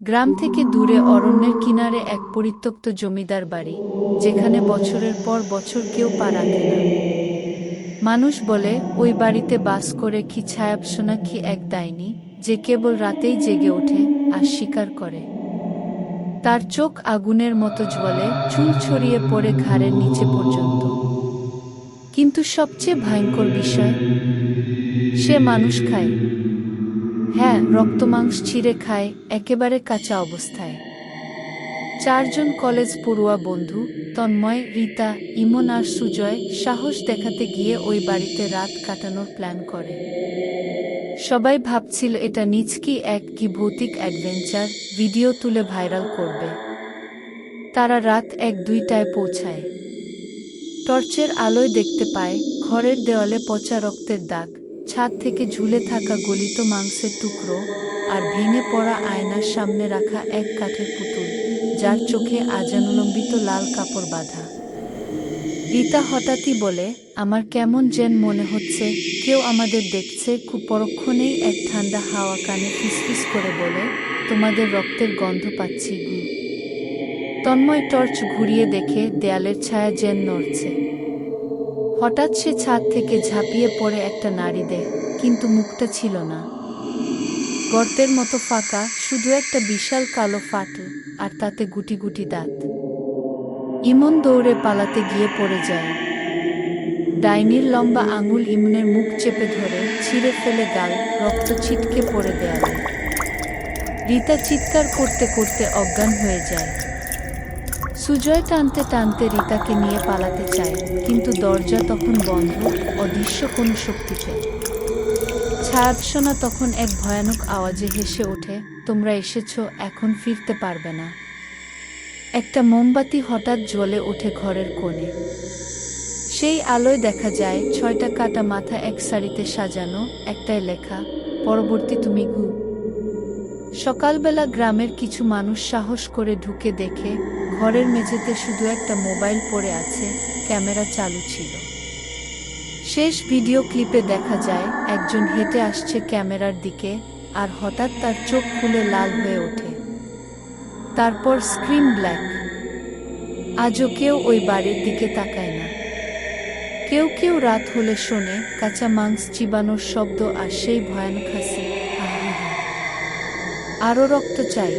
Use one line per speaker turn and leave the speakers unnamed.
গ্রাম থেকে দূরে অরণ্যের কিনারে এক পরিত্যক্ত জমিদার বাড়ি, যেখানে বছরের পর বছর কেউ পা রাখে না। মানুষ বলে ওই বাড়িতে বাস করে কি ছায়াপসনা কি এক ডাইনি, যে কেবল রাতেই জেগে ওঠে আর শিকার করে। তার চোখ আগুনের মতো জ্বলে, চুল ছড়িয়ে পড়ে ঘাড়ের নিচে পর্যন্ত। কিন্তু সবচেয়ে ভয়ঙ্কর বিষয়, সে মানুষ খায়। হ্যাঁ, রক্তমাংস ছিঁড়ে খায়, একেবারে কাঁচা অবস্থায়। চারজন কলেজ পড়ুয়া বন্ধু, তন্ময়, রীতা, ইমন আর সুজয়, সাহস দেখাতে গিয়ে ওই বাড়িতে রাত কাটানোর প্ল্যান করে। সবাই ভাবছিল এটা নিছকি এক কি ভৌতিক অ্যাডভেঞ্চার, ভিডিও তুলে ভাইরাল করবে। তারা রাত ১-২টায় পৌঁছায়। টর্চের আলোয় দেখতে পায় ঘরের দেওয়ালে পচা রক্তের দাগ, ছাদ থেকে ঝুলে থাকা গলিত মাংসের টুকরো, আর ভেঙে পড়া আয়নার সামনে রাখা এক কাঠের পুতুল, যার চোখে আজানুলম্বিত লাল কাপড় বাঁধা। রীতা হঠাৎই বলে, আমার কেমন যেন মনে হচ্ছে কেউ আমাদের দেখছে। খুব পরক্ষণেই এক ঠান্ডা হাওয়া কানে ফিসফিস করে বলে, তোমাদের রক্তের গন্ধ পাচ্ছি গু। তন্ময় টর্চ ঘুরিয়ে দেখে দেয়ালের ছায়া যেন নড়ছে। হঠাৎ সে ছাদ থেকে ঝাঁপিয়ে পড়ে একটা নারী দেহ, কিন্তু মুখটা ছিল না। গর্তের মতো ফাঁকা, শুধু একটা বিশাল কালো ফাটল, আর তাতে গুটি গুটি দাঁত। ইমন দৌড়ে পালাতে গিয়ে পড়ে যায়। ডাইনির লম্বা আঙুল ইমনের মুখ চেপে ধরে ছিঁড়ে ফেলে গাল, রক্ত ছিটকে পড়ে দেয়ালে। রীতা চিৎকার করতে করতে অজ্ঞান হয়ে যায়। সুজয় টানতে টানতে রীতাকে নিয়ে পালাতে চায়, কিন্তু দরজা তখন বন্ধ, অদৃশ্য কোনো শক্তিতে। ছায়াপসনা তখন এক ভয়ানক আওয়াজে হেসে ওঠে, তোমরা এসেছ, এখন ফিরতে পারবে না। একটা মোমবাতি হঠাৎ জ্বলে ওঠে ঘরের কোণে। সেই আলোয় দেখা যায় ৬টা কাটা মাথা এক সারিতে সাজানো, একটাই লেখা, পরবর্তী তুমি গু। সকালবেলা গ্রামের কিছু মানুষ সাহস করে ঢুকে দেখে ঘরের মেঝেতে শুধু একটা মোবাইল পড়ে আছে, ক্যামেরা চালু ছিল। শেষ ভিডিও ক্লিপে দেখা যায় একজন হেঁটে আসছে ক্যামেরার দিকে, আর হঠাৎ তার চোখ খুলে লাল হয়ে ওঠে। তারপর স্ক্রিন ব্ল্যাক। আজও কেউ ওই বাড়ির দিকে তাকায় না। কেউ কেউ রাত হলে শোনে কাঁচা মাংস চিবানোর শব্দ আর সেই ভয়ানক হাসি, হা হা হা, আরও রক্ত চাই।